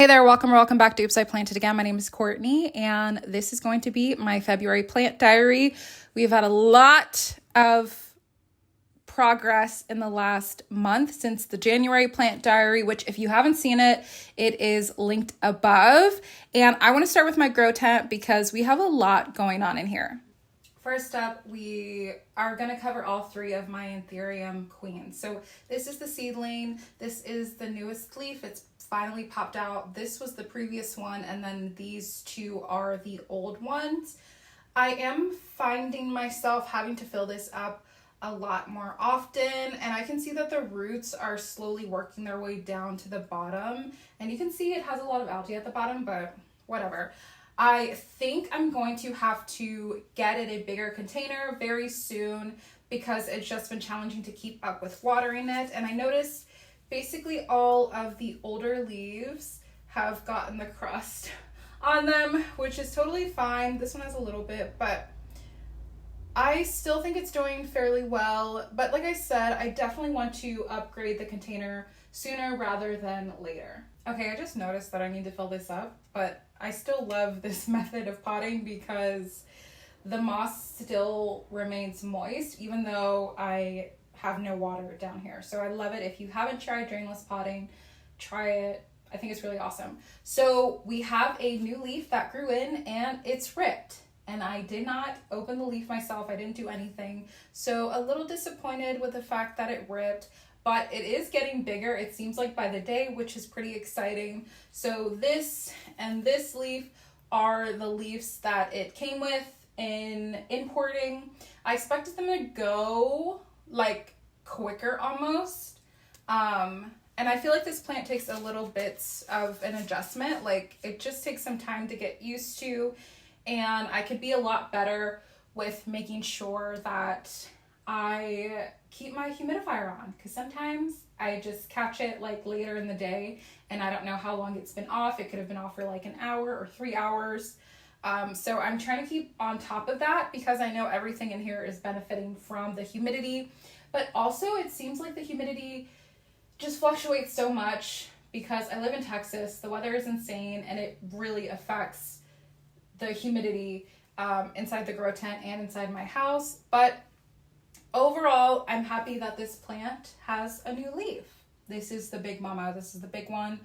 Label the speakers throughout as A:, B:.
A: Hey there, welcome back to Oops, I Planted Again. My name is Courtney, and this is going to be my February plant diary. We've had a lot of progress in the last month since the January plant diary, which if you haven't seen it, it is linked above. And I want to start with my grow tent because we have a lot going on in here. First up, we are going to cover all three of my Anthurium queens. So this is the seedling. This is the newest leaf. It's finally popped out. This was the previous one, and then these two are the old ones. I am finding myself having to fill this up a lot more often, and I can see that the roots are slowly working their way down to the bottom, and you can see it has a lot of algae at the bottom, but whatever. I think I'm going to have to get it a bigger container very soon because it's just been challenging to keep up with watering it. And I noticed basically all of the older leaves have gotten the crust on them, which is totally fine. This one has a little bit, but I still think it's doing fairly well. But like I said, I definitely want to upgrade the container sooner rather than later. Okay, I just noticed that I need to fill this up, but I still love this method of potting because the moss still remains moist even though I have no water down here. So I love it. If you haven't tried drainless potting, try it. I think it's really awesome. So we have a new leaf that grew in and it's ripped. And I did not open the leaf myself. I didn't do anything. So a little disappointed with the fact that it ripped, but it is getting bigger. It seems like by the day, which is pretty exciting. So this and this leaf are the leaves that it came with in importing. I expected them to go like quicker almost. And I feel like this plant takes a little bit of an adjustment. Like it just takes some time to get used to. And I could be a lot better with making sure that I keep my humidifier on, because sometimes I just catch it like later in the day and I don't know how long it's been off. It could have been off for like an hour or 3 hours. So I'm trying to keep on top of that because I know everything in here is benefiting from the humidity, but also it seems like the humidity just fluctuates so much because I live in Texas. The weather is insane and it really affects the humidity inside the grow tent and inside my house. But overall, I'm happy that this plant has a new leaf. This is the big mama. This is the big one.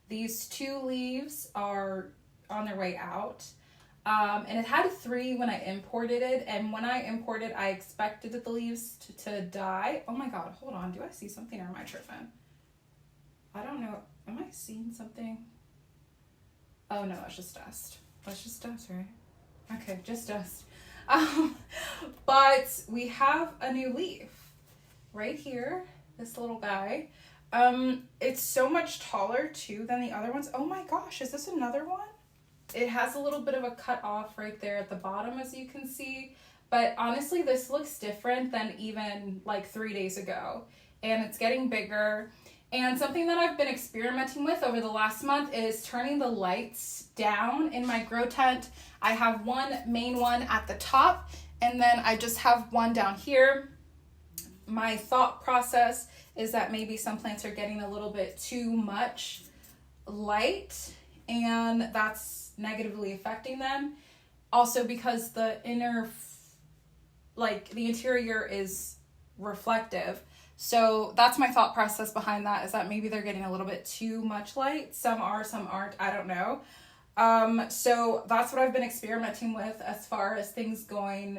A: These two leaves are on their way out. And it had 3 when I imported it. And when I imported, I expected the leaves to die. Oh my God, hold on. Do I see something or am I tripping? I don't know. Am I seeing something? Oh no, that's just dust. That's just dust, right? Okay, just dust. But we have a new leaf right here, this little guy. It's so much taller too than the other ones. Oh my gosh, is this another one? It has a little bit of a cut off right there at the bottom, as you can see. But honestly, this looks different than even like 3 days ago. And it's getting bigger. And something that I've been experimenting with over the last month is turning the lights down in my grow tent. I have one main one at the top, and then I just have one down here. My thought process is that maybe some plants are getting a little bit too much light, and that's negatively affecting them. Also because the the interior is reflective. So that's my thought process behind that, is that maybe they're getting a little bit too much light. Some are, some aren't, I don't know. So that's what I've been experimenting with as far as things going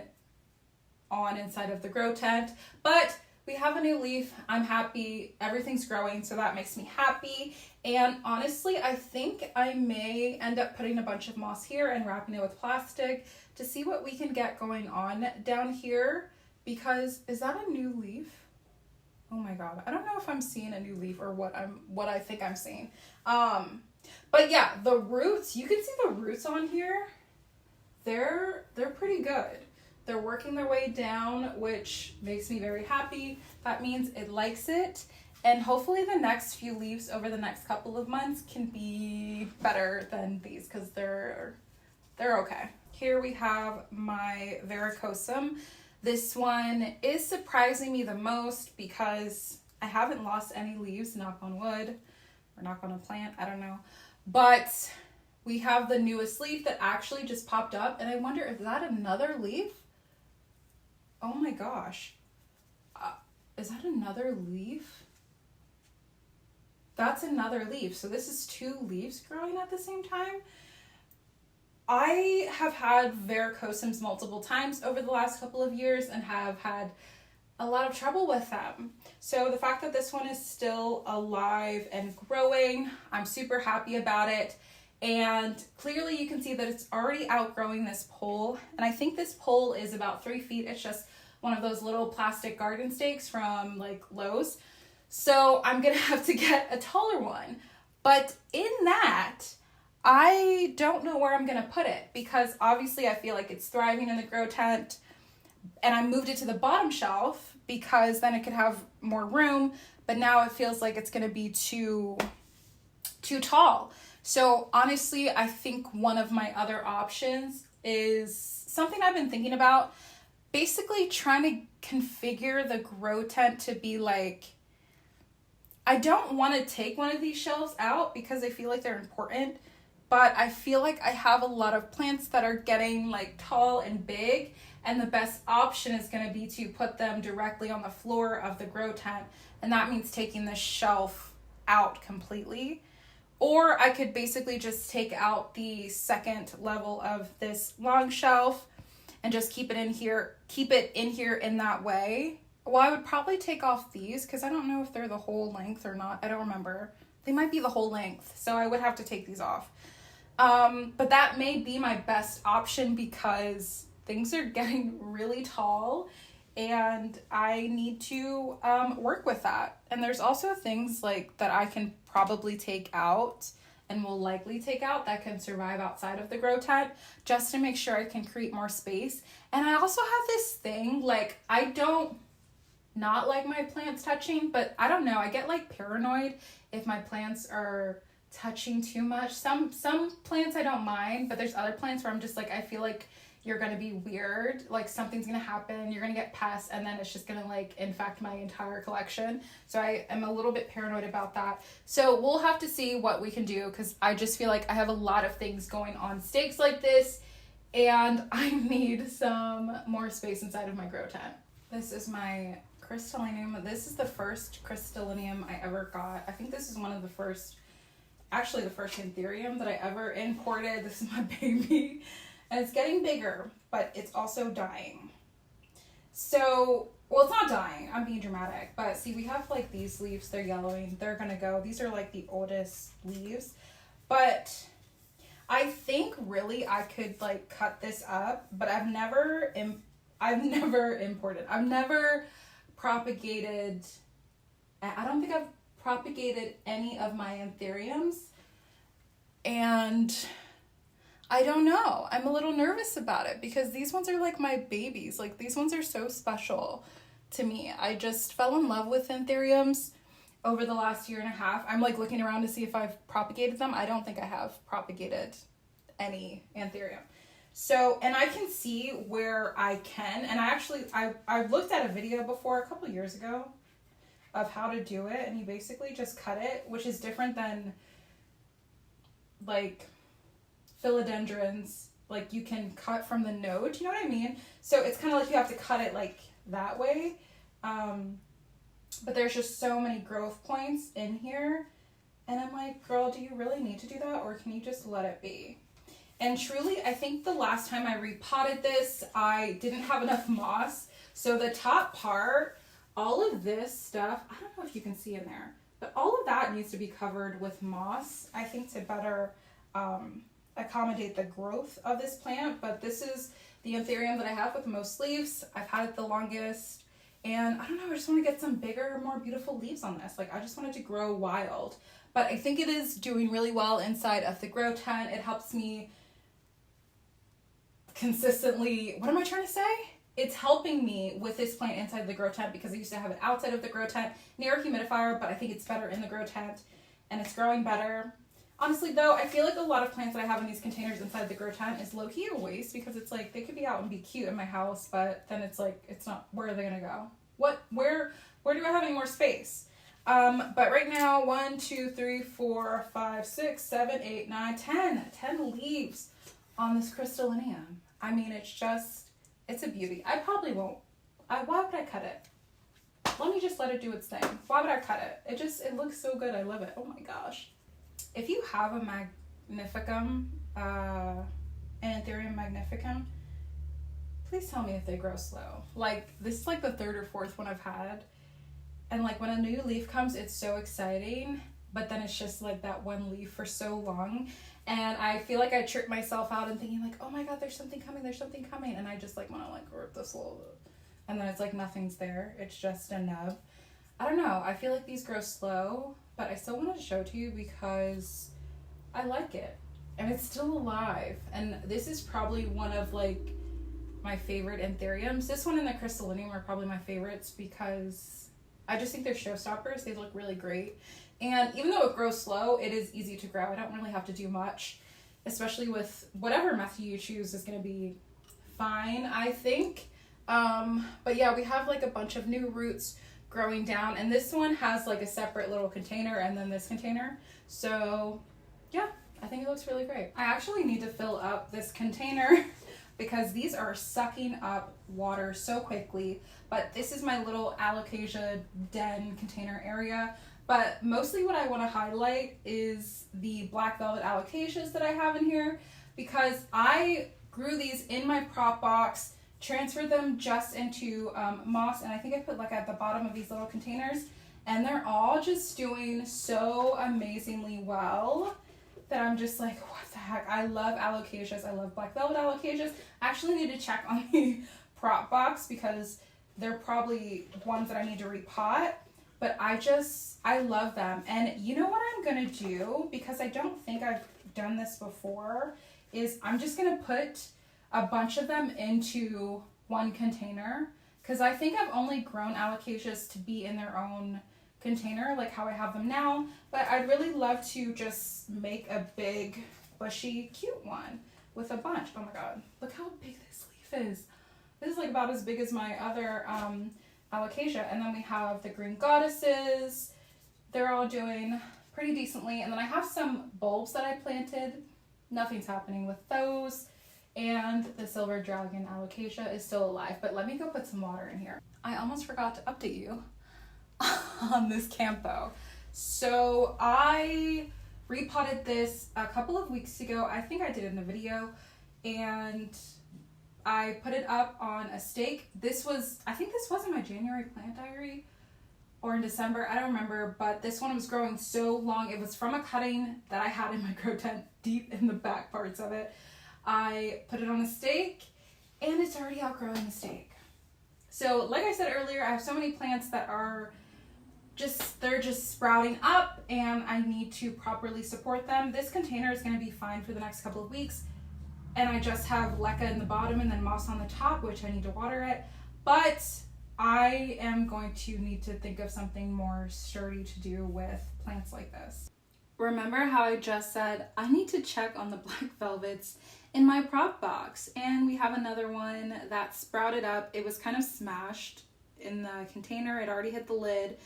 A: on inside of the grow tent. But we have a new leaf. I'm happy. Everything's growing, so that makes me happy. And honestly, I think I may end up putting a bunch of moss here and wrapping it with plastic to see what we can get going on down here. Because, is that a new leaf? Oh my God, I don't know if I'm seeing a new leaf or what I think I'm seeing. But yeah, the roots, you can see the roots on here. They're pretty good. They're working their way down, which makes me very happy. That means it likes it. And hopefully the next few leaves over the next couple of months can be better than these, because they're okay. Here we have my Varicosum. This one is surprising me the most because I haven't lost any leaves, knock on wood, or knock on a plant, I don't know. But we have the newest leaf that actually just popped up, and I wonder, is that another leaf? Oh my gosh. Is that another leaf? That's another leaf. So this is 2 leaves growing at the same time. I have had varicosums multiple times over the last couple of years and have had a lot of trouble with them. So the fact that this one is still alive and growing, I'm super happy about it. And clearly you can see that it's already outgrowing this pole. And I think this pole is about 3 feet. It's just one of those little plastic garden stakes from like Lowe's. So I'm gonna have to get a taller one. But in that, I don't know where I'm gonna put it, because obviously I feel like it's thriving in the grow tent, and I moved it to the bottom shelf because then it could have more room, but now it feels like it's gonna be too tall. So honestly, I think one of my other options is something I've been thinking about, basically trying to configure the grow tent to be like, I don't want to take one of these shelves out because I feel like they're important, but I feel like I have a lot of plants that are getting like tall and big, and the best option is going to be to put them directly on the floor of the grow tent, and that means taking the shelf out completely. Or I could basically just take out the second level of this long shelf and just keep it in here in that way. Well, I would probably take off these because I don't know if they're the whole length or not. I don't remember. They might be the whole length, so I would have to take these off. But that may be my best option because things are getting really tall and I need to work with that. And there's also things like that I can probably take out and will likely take out that can survive outside of the grow tent just to make sure I can create more space. And I also have this thing, like, I don't not like my plants touching, but I don't know, I get like paranoid if my plants are touching too much. Some plants I don't mind, but there's other plants where I'm just like, I feel like you're gonna be weird, like something's gonna happen, you're gonna get pests, and then it's just gonna like infect my entire collection. So I am a little bit paranoid about that. So we'll have to see what we can do, because I just feel like I have a lot of things going on stakes like this, and I need some more space inside of my grow tent. This is my Crystallineum. This is the first Crystallineum I ever got. I think this is one of the first, actually the first Anthurium that I ever imported. This is my baby. And it's getting bigger, but it's also dying. So, well, it's not dying. I'm being dramatic. But see, we have like these leaves. They're yellowing. They're going to go. These are like the oldest leaves. But I think really I could like cut this up. But I've never imported. I've never propagated. I don't think I've propagated any of my Anthuriums. And I don't know. I'm a little nervous about it because these ones are like my babies. Like, these ones are so special to me. I just fell in love with Anthuriums over the last year and a half. I'm like looking around to see if I've propagated them. I don't think I have propagated any Anthurium. So, and I can see where I can. And I've looked at a video before a couple years ago of how to do it. And you basically just cut it, which is different than like philodendrons. Like, you can cut from the node, you know what I mean? So it's kind of like you have to cut it like that way. But there's just so many growth points in here. And I'm like, girl, do you really need to do that? Or can you just let it be? And truly, I think the last time I repotted this, I didn't have enough moss. So the top part, all of this stuff, I don't know if you can see in there, but all of that needs to be covered with moss, I think, to better accommodate the growth of this plant. But this is the Anthurium that I have with the most leaves. I've had it the longest. And I don't know, I just want to get some bigger, more beautiful leaves on this. Like, I just want it to grow wild. But I think it is doing really well inside of the grow tent. It helps me consistently, what am I trying to say? It's helping me with this plant inside the grow tent because I used to have it outside of the grow tent near a humidifier, but I think it's better in the grow tent and it's growing better. Honestly though, I feel like a lot of plants that I have in these containers inside the grow tent is low-key a waste because it's like they could be out and be cute in my house, but then it's like, it's not, where are they gonna go? Where do I have any more space? But right now, 1, 2, 3, 4, 5, 6, 7, 8, 9, 10. 10 leaves on this Crystallineum. I mean, it's a beauty. I probably won't. Why would I cut it? Let me just let it do its thing. Why would I cut it? It looks so good. I love it. Oh my gosh. If you have a Magnificum, an Anthurium Magnificum, please tell me if they grow slow. Like, this is like the 3rd or 4th one I've had. And like when a new leaf comes, it's so exciting, but then it's just like that one leaf for so long. And I feel like I trip myself out and thinking like, oh my God, there's something coming. And I just like want to like rip this little bit. And then it's like nothing's there. It's just a nub. I don't know. I feel like these grow slow, but I still wanted to show it to you because I like it. And it's still alive. And this is probably one of like my favorite anthuriums. This one and the Crystallineum are probably my favorites because I just think they're showstoppers. They look really great. And even though it grows slow, it is easy to grow. I don't really have to do much, especially with whatever method you choose is going to be fine, I think. But yeah, we have like a bunch of new roots growing down, and this one has like a separate little container and then this container. So yeah, I think it looks really great. I actually need to fill up this container because these are sucking up water so quickly. But this is my little alocasia den container area. But mostly what I want to highlight is the black velvet alocasias that I have in here, because I grew these in my prop box, transferred them just into moss, and I think I put like at the bottom of these little containers, and they're all just doing so amazingly well that I'm just like, what the heck? I love alocasias. I love black velvet alocasias. I actually need to check on the prop box because they're probably ones that I need to repot. But I love them. And you know what I'm going to do, because I don't think I've done this before, is I'm just going to put a bunch of them into one container. Because I think I've only grown alocasias to be in their own container, like how I have them now. But I'd really love to just make a big, bushy, cute one with a bunch. Oh my God, look how big this leaf is. This is like about as big as my other alocasia. And then we have the green goddesses. They're all doing pretty decently. And then I have some bulbs that I planted. Nothing's happening with those. And the silver dragon alocasia is still alive. But let me go put some water in here. I almost forgot to update you on this campo. So I repotted this a couple of weeks ago. I think I did it in a video. And I put it up on a stake. I think this was in my January plant diary or in December, I don't remember, but this one was growing so long. It was from a cutting that I had in my grow tent deep in the back parts of it. I put it on a stake and it's already outgrowing the stake. So like I said earlier, I have so many plants that are they're just sprouting up and I need to properly support them. This container is going to be fine for the next couple of weeks. And I just have leca in the bottom and then moss on the top, which I need to water it. But I am going to need to think of something more sturdy to do with plants like this. Remember how I just said I need to check on the black velvets in my prop box? And we have another one that sprouted up. It was kind of smashed in the container. It already hit the lid.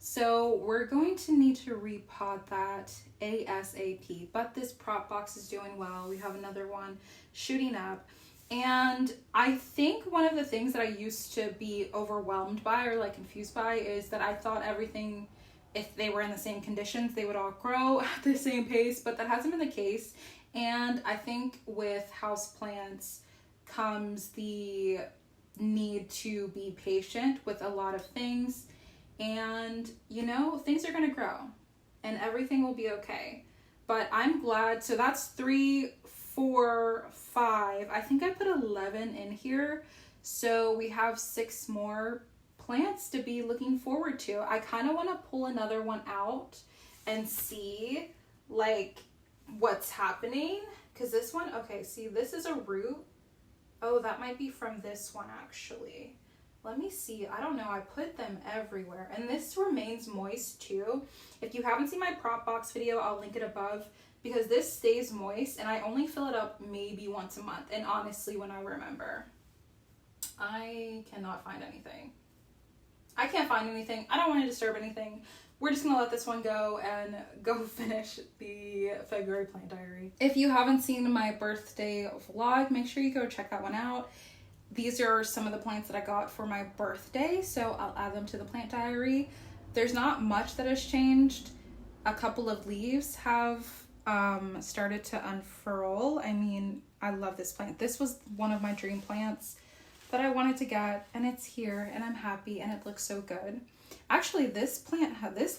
A: So we're going to need to repot that ASAP, but this prop box is doing well. We have another one shooting up. And I think one of the things that I used to be overwhelmed by or like confused by is that I thought everything, if they were in the same conditions, they would all grow at the same pace, but that hasn't been the case. And I think with houseplants comes the need to be patient with a lot of things. And, you know, things are going to grow and everything will be okay. But I'm glad. So that's 3, 4, 5. I think I put 11 in here. So we have 6 more plants to be looking forward to. I kind of want to pull another one out and see like what's happening. Because this one, okay, see, this is a root. Oh, that might be from this one actually. Let me see. I don't know. I put them everywhere. And this remains moist too. If you haven't seen my prop box video, I'll link it above because this stays moist and I only fill it up maybe once a month. And honestly, when I remember, I cannot find anything. I can't find anything. I don't want to disturb anything, we're just gonna let this one go and go finish the February plant diary. If you haven't seen my birthday vlog, make sure you go check that one out. These are some of the plants that I got for my birthday, so I'll add them to the plant diary. There's not much that has changed. A couple of leaves have started to unfurl. I mean, I love this plant. This was one of my dream plants that I wanted to get, and it's here, and I'm happy, and it looks so good. Actually, this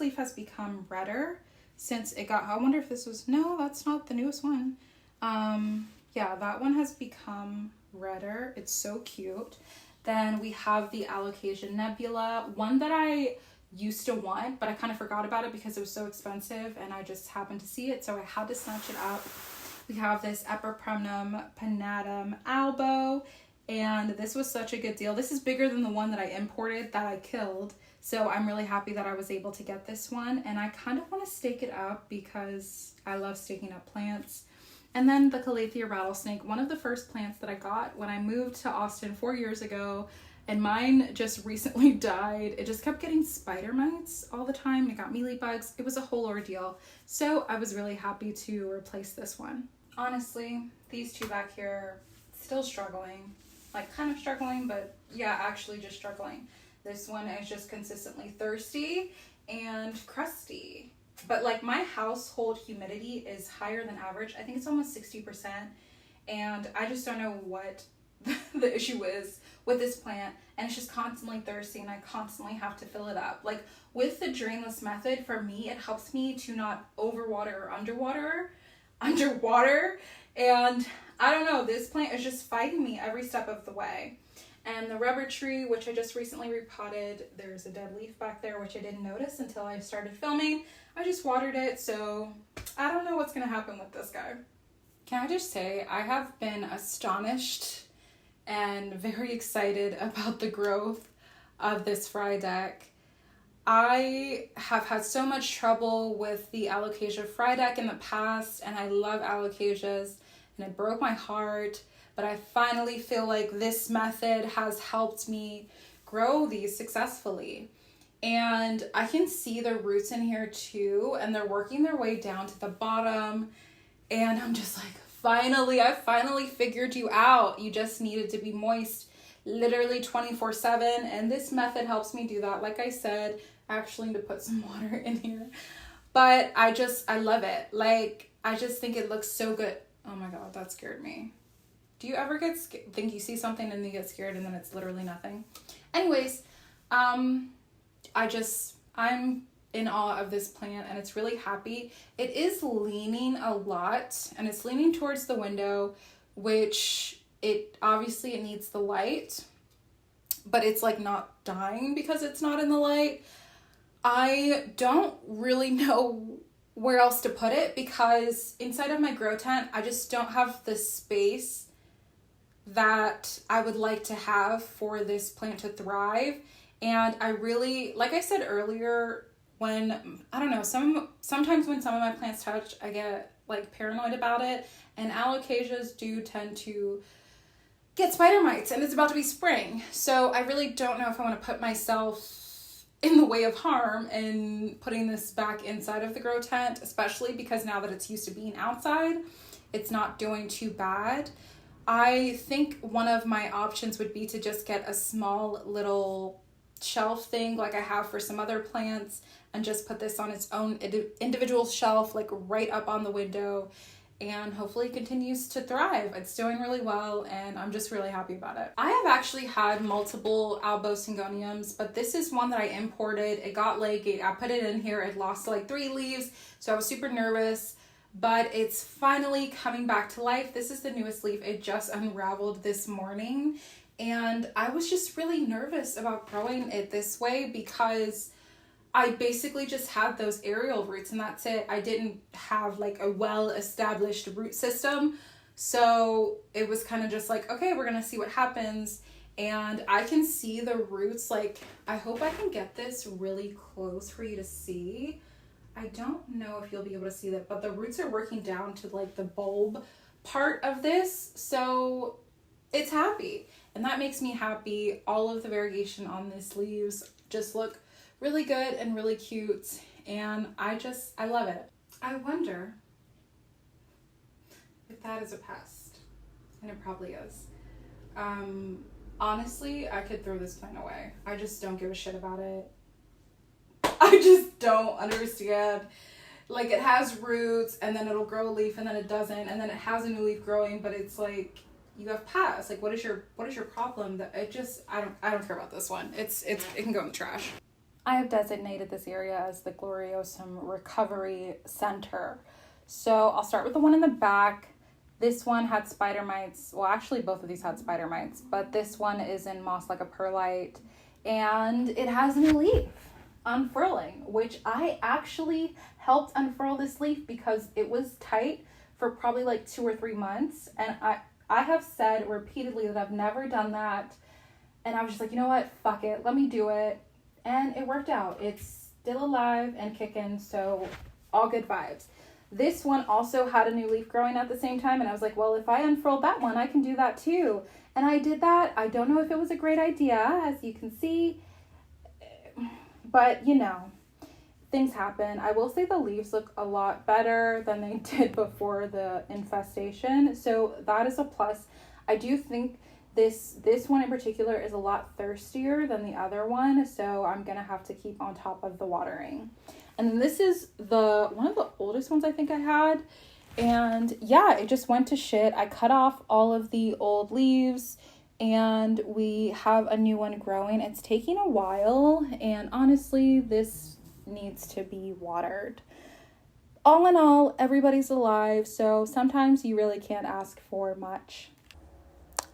A: leaf has become redder since it got, I wonder if this was, no, that's not the newest one. Yeah, that one has become redder. It's so cute. Then we have the Alocasia Nebula, one that I used to want, but I kind of forgot about it because it was so expensive, and I just happened to see it, so I had to snatch it up. We have this Epipremnum pinnatum albo, and this was such a good deal. This is bigger than the one that I imported that I killed, so I'm really happy that I was able to get this one, and I kind of want to stake it up because I love staking up plants. And then the Calathea rattlesnake, one of the first plants that I got when I moved to Austin 4 years ago, and mine just recently died. It just kept getting spider mites all the time. It got mealy bugs. It was a whole ordeal. So I was really happy to replace this one. Honestly, these two back here, still struggling. Like kind of struggling, but yeah, actually just struggling. This one is just consistently thirsty and crusty. But like my household humidity is higher than average. I think it's almost 60%. And I just don't know what the issue is with this plant, and it's just constantly thirsty, and I constantly have to fill it up. Like with the drainless method, for me, it helps me to not overwater or underwater, and I don't know, this plant is just fighting me every step of the way. And the rubber tree, which I just recently repotted, there's a dead leaf back there, which I didn't notice until I started filming. I just watered it, so I don't know what's gonna happen with this guy. Can I just say, I have been astonished and very excited about the growth of this fry deck. I have had so much trouble with the alocasia fry deck in the past, and I love alocasias, and it broke my heart, but I finally feel like this method has helped me grow these successfully. And I can see the roots in here too, and they're working their way down to the bottom, and I'm just like, I finally figured you out. You just needed to be moist literally 24/7, and this method helps me do that. Like I said, I actually need to put some water in here, but I love it. Like, I just think it looks so good. Oh my God, that scared me. Do you ever think you see something and you get scared and then it's literally nothing? Anyways, I'm in awe of this plant, and it's really happy. It is leaning a lot, and it's leaning towards the window, which it needs the light, but it's like not dying because it's not in the light. I don't really know where else to put it because inside of my grow tent, I just don't have the space that I would like to have for this plant to thrive. And I really, like I said earlier, sometimes when some of my plants touch, I get like paranoid about it, and alocasias do tend to get spider mites, and it's about to be spring. So I really don't know if I want to put myself in the way of harm in putting this back inside of the grow tent, especially because now that it's used to being outside, it's not doing too bad. I think one of my options would be to just get a small little shelf thing like I have for some other plants, and just put this on its own individual shelf, like right up on the window, and hopefully it continues to thrive. It's doing really well, and I'm just really happy about it. I have actually had multiple albosingoniums, but this is one that I imported. It got late. I put it in here. It lost like 3 leaves, so I was super nervous, but it's finally coming back to life. This is the newest leaf. It just unraveled this morning, and I was just really nervous about growing it this way because I basically just had those aerial roots, and that's it. I didn't have like a well-established root system. So it was kind of just like, okay, we're gonna see what happens. And I can see the roots. Like, I hope I can get this really close for you to see. I don't know if you'll be able to see that, but the roots are working down to like the bulb part of this. So it's happy, and that makes me happy. All of the variegation on these leaves just look really good and really cute, and I love it. I wonder if that is a pest, and it probably is. Honestly, I could throw this plant away. I just don't give a shit about it. I just don't understand. Like, it has roots, and then it'll grow a leaf, and then it doesn't, and then it has a new leaf growing, but it's like, you have pests. Like, what is your problem? That I don't care about this one. It can go in the trash. I have designated this area as the Gloriosum Recovery Center. So I'll start with the one in the back. This one had spider mites. Well, actually, both of these had spider mites, but this one is in moss like a perlite, and it has a new leaf unfurling, which I actually helped unfurl this leaf because it was tight for probably like 2 or 3 months, and I have said repeatedly that I've never done that, and I was just like, you know what, fuck it, let me do it, and it worked out. It's still alive and kicking, so all good vibes. This one also had a new leaf growing at the same time, and I was like, well, if I unfurled that one, I can do that too. And I did that. I don't know if it was a great idea, as you can see, but you know, things happen. I will say the leaves look a lot better than they did before the infestation, so that is a plus. I do think this one in particular is a lot thirstier than the other one, so I'm gonna have to keep on top of the watering. And then this is one of the oldest ones I think I had, and yeah, it just went to shit. I cut off all of the old leaves, and we have a new one growing. It's taking a while, and honestly, this needs to be watered. All in all, everybody's alive, so sometimes you really can't ask for much.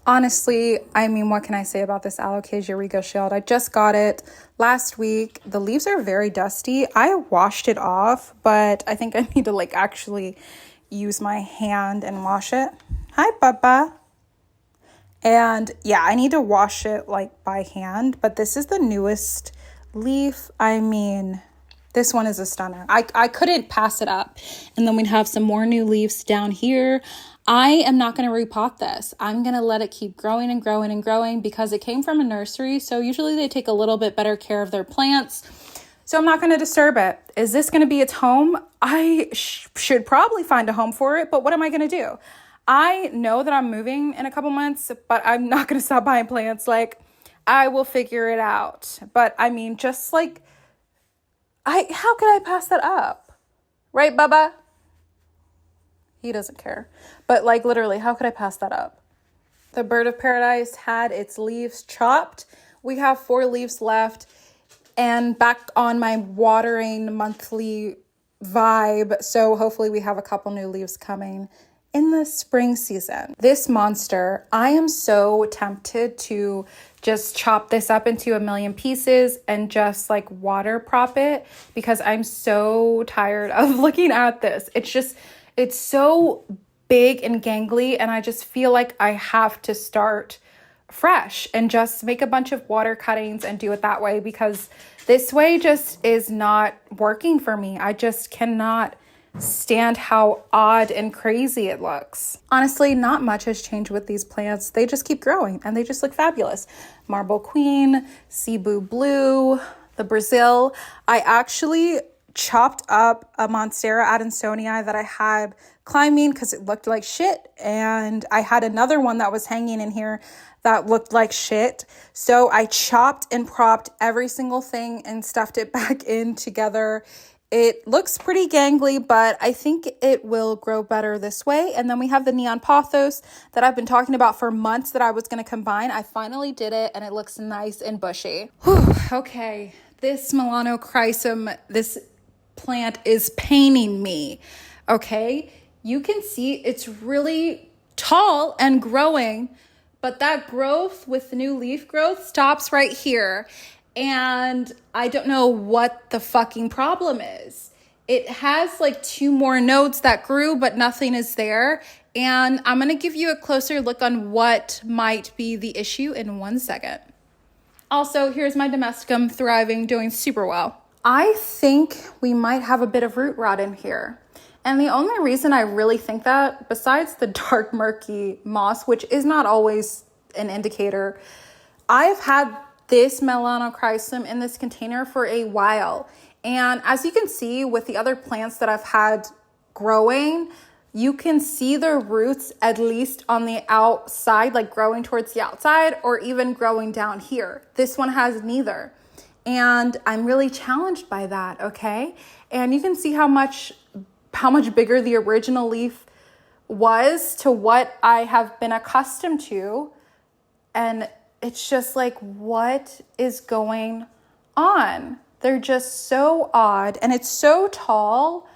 A: Honestly, I mean, what can I say about this Alocasia Rigo Shield? I just got it last week. The leaves are very dusty. I washed it off, but I think I need to like actually use my hand and wash it. Hi, Bubba. And yeah, I need to wash it like by hand, but this is the newest leaf. I mean, this one is a stunner. I couldn't pass it up. And then we'd have some more new leaves down here. I am not going to repot this. I'm going to let it keep growing and growing and growing because it came from a nursery. So usually they take a little bit better care of their plants. So I'm not going to disturb it. Is this going to be its home? I should probably find a home for it, but what am I going to do? I know that I'm moving in a couple months, but I'm not going to stop buying plants. Like, I will figure it out. But I mean, just like, how could I pass that up? Right, Bubba? He doesn't care. But like literally, how could I pass that up? The bird of paradise had its leaves chopped. We have 4 leaves left. And back on my watering monthly vibe. So hopefully we have a couple new leaves coming in the spring season. This monster, I am so tempted to just chop this up into a million pieces and just like water prop it because I'm so tired of looking at this. It's so big and gangly, and I just feel like I have to start fresh and just make a bunch of water cuttings and do it that way because this way just is not working for me. I just cannot stand how odd and crazy it looks. Honestly, not much has changed with these plants. They just keep growing and they just look fabulous. Marble Queen, Cebu Blue, the Brazil. I actually chopped up a Monstera adansonii that I had climbing because it looked like shit, and I had another one that was hanging in here that looked like shit, so I chopped and propped every single thing and stuffed it back in together. It looks pretty gangly, but I think it will grow better this way. And then we have the Neon Pothos that I've been talking about for months that I was going to combine. I finally did it, and it looks nice and bushy. Whew, okay, this Melanochrysum, this plant is paining me, okay? You can see it's really tall and growing, but that growth with the new leaf growth stops right here. And I don't know what the fucking problem is. It has like 2 more nodes that grew, but nothing is there. And I'm going to give you a closer look on what might be the issue in 1 second. Also, here's my Magnificum thriving, doing super well. I think we might have a bit of root rot in here. And the only reason I really think that, besides the dark murky moss, which is not always an indicator, I've had this Melanochrysum in this container for a while. And as you can see with the other plants that I've had growing, you can see the roots at least on the outside, like growing towards the outside or even growing down here. This one has neither. And I'm really challenged by that, okay? And you can see how much bigger the original leaf was to what I have been accustomed to. And it's just like, what is going on? They're just so odd, and it's so tall,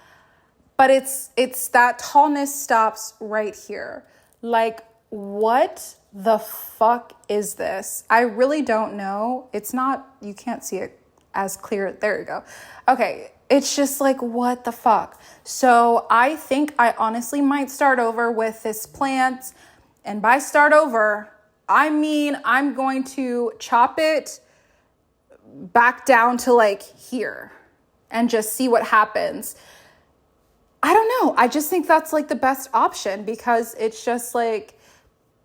A: but it's that tallness stops right here. Like, what the fuck is this? I really don't know. It's not, you can't see it as clear. There you go. Okay. It's just like, what the fuck? So I think I honestly might start over with this plant. And by start over, I mean, I'm going to chop it back down to like here and just see what happens. I don't know. I just think that's like the best option because it's just like,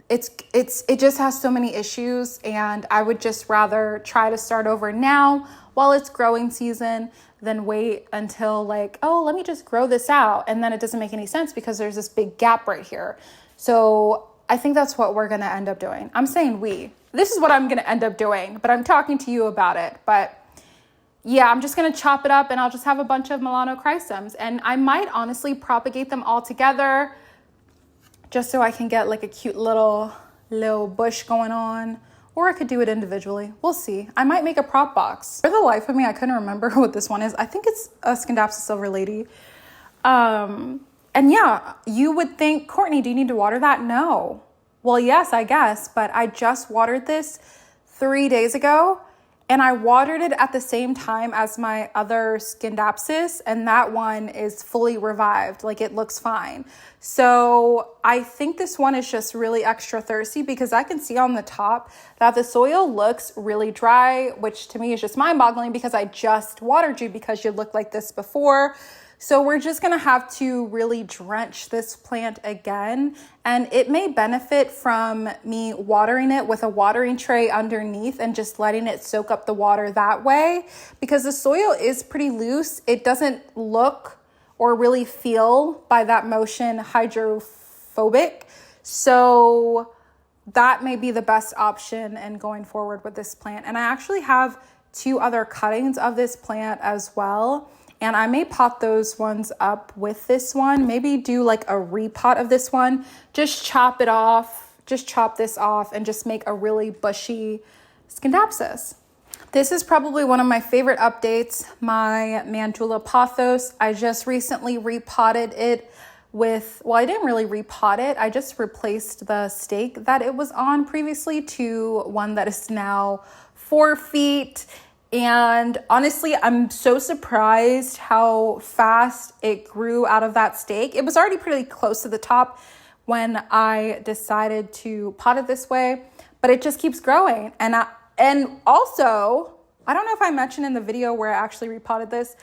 A: it just has so many issues, and I would just rather try to start over now while it's growing season than wait until like, oh, let me just grow this out. And then it doesn't make any sense because there's this big gap right here. So I think that's what we're going to end up doing. I'm saying this is what I'm going to end up doing, but I'm talking to you about it. But yeah, I'm just going to chop it up and I'll just have a bunch of Melanochrysums, and I might honestly propagate them all together just so I can get like a cute little bush going on. Or I could do it individually. We'll see. I might make a prop box. For the life of me, I couldn't remember what this one is. I think it's a Scindapsus Silver Lady. And yeah, you would think, Courtney, do you need to water that? No. Well, yes, I guess. But I just watered this 3 days ago. And I watered it at the same time as my other Scindapsus, and that one is fully revived. Like, it looks fine. So I think this one is just really extra thirsty because I can see on the top that the soil looks really dry, which to me is just mind-boggling because I just watered you because you looked like this before. So we're just going to have to really drench this plant again, and it may benefit from me watering it with a watering tray underneath and just letting it soak up the water that way, because the soil is pretty loose. It doesn't look or really feel by that motion hydrophobic. So that may be the best option in going forward with this plant. And I actually have 2 other cuttings of this plant as well. And I may pot those ones up with this one. Maybe do like a repot of this one. Just chop it off. Just chop this off and just make a really bushy Scindapsus. This is probably one of my favorite updates. My Mandula pothos. I just recently repotted it with, well, I didn't really repot it. I just replaced the stake that it was on previously to one that is now 4 feet. And honestly, I'm so surprised how fast it grew out of that stake. It was already pretty close to the top when I decided to pot it this way, but it just keeps growing. And also, I don't know if I mentioned in the video where I actually repotted this,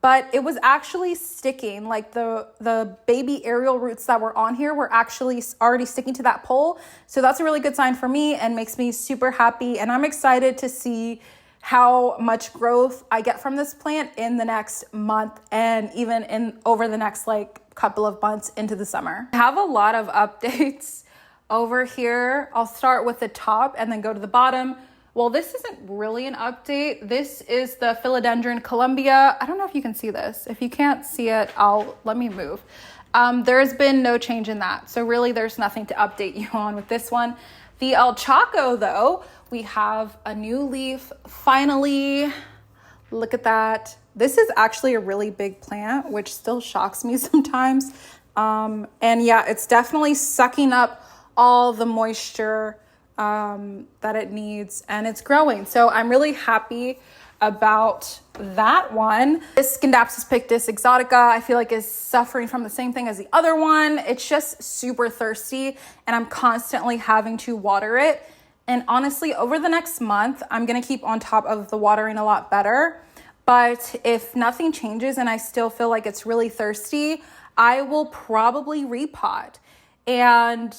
A: but it was actually sticking. Like the baby aerial roots that were on here were actually already sticking to that pole. So that's a really good sign for me and makes me super happy. And I'm excited to see how much growth I get from this plant in the next month and even in over the next like couple of months into the summer. I have a lot of updates over here. I'll start with the top and then go to the bottom. Well, this isn't really an update. This is the Philodendron Columbia. I don't know if you can see this. If you can't see it, let me move. There has been no change in that. So really there's nothing to update you on with this one. The El Chaco though, we have a new leaf. Finally, look at that. This is actually a really big plant, which still shocks me sometimes. And yeah, it's definitely sucking up all the moisture that it needs, and it's growing. So I'm really happy about that one. This Scindapsus pictus exotica, I feel like is suffering from the same thing as the other one. It's just super thirsty, and I'm constantly having to water it. And honestly, over the next month, I'm gonna keep on top of the watering a lot better. But if nothing changes and I still feel like it's really thirsty, I will probably repot. And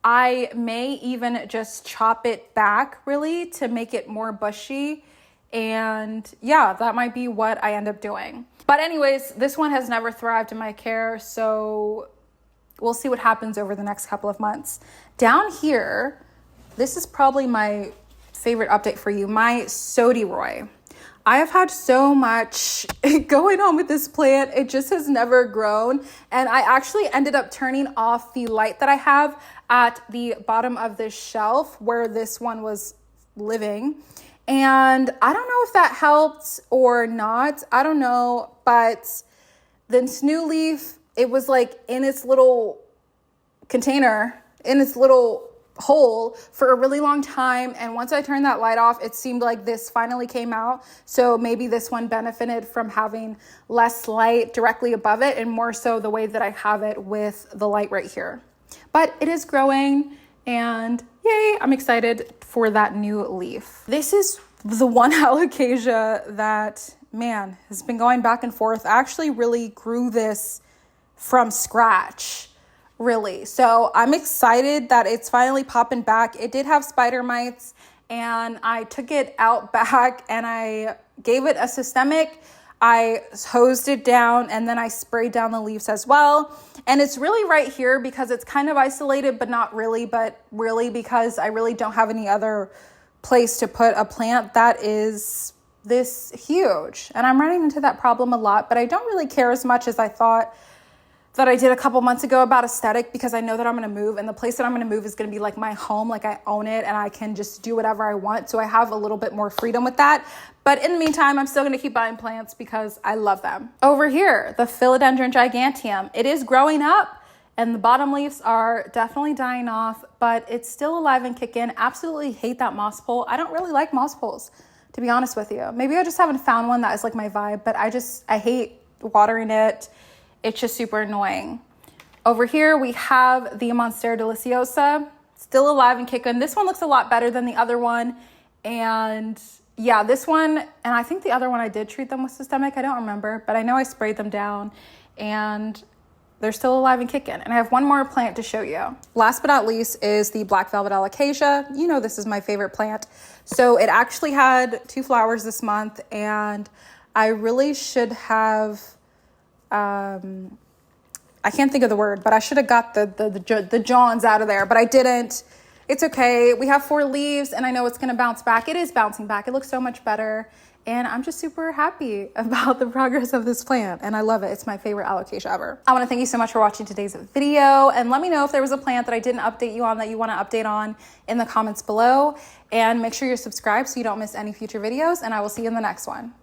A: I may even just chop it back really to make it more bushy And yeah, that might be what I end up doing. But anyways, this one has never thrived in my care, so we'll see what happens over the next couple of months. Down here, this is probably my favorite update for you, my Sodiroy. I have had so much going on with this plant. It just has never grown. And I actually ended up turning off the light that I have at the bottom of this shelf where this one was living. And I don't know if that helped or not. I don't know. But this new leaf, it was like in its little container, in its little hole for a really long time. And once I turned that light off, it seemed like this finally came out. So maybe this one benefited from having less light directly above it and more so the way that I have it with the light right here. But it is growing and yay, I'm excited for that new leaf. This is the one alocasia that, man, has been going back and forth. I actually really grew this from scratch, really. So I'm excited that it's finally popping back. It did have spider mites and I took it out back and I gave it a systemic. I hosed it down and then I sprayed down the leaves as well. And it's really right here because it's kind of isolated, but not really, but really because I really don't have any other place to put a plant that is this huge. And I'm running into that problem a lot, but I don't really care as much as I thought that I did a couple months ago about aesthetic, because I know that I'm going to move and the place that I'm going to move is going to be like my home. Like I own it and I can just do whatever I want. So I have a little bit more freedom with that. But in the meantime, I'm still going to keep buying plants because I love them. Over here, the Philodendron giganteum, it is growing up and the bottom leaves are definitely dying off, but it's still alive and kicking. Absolutely hate that moss pole. I don't really like moss poles, to be honest with you. Maybe I just haven't found one that is like my vibe, but I hate watering it. It's just super annoying. Over here, we have the Monstera deliciosa, still alive and kicking. This one looks a lot better than the other one. And yeah, this one, and I think the other one I did treat them with systemic. I don't remember, but I know I sprayed them down and they're still alive and kicking. And I have one more plant to show you. Last but not least is the black velvet alocasia. You know, this is my favorite plant. So it actually had 2 flowers this month and I really should have, I can't think of the word, but I should have got the Johns out of there, but I didn't. It's okay. We have 4 leaves and I know it's going to bounce back. It is bouncing back. It looks so much better. And I'm just super happy about the progress of this plant. And I love it. It's my favorite alocasia ever. I want to thank you so much for watching today's video. And let me know if there was a plant that I didn't update you on that you want to update on in the comments below. And make sure you're subscribed so you don't miss any future videos. And I will see you in the next one.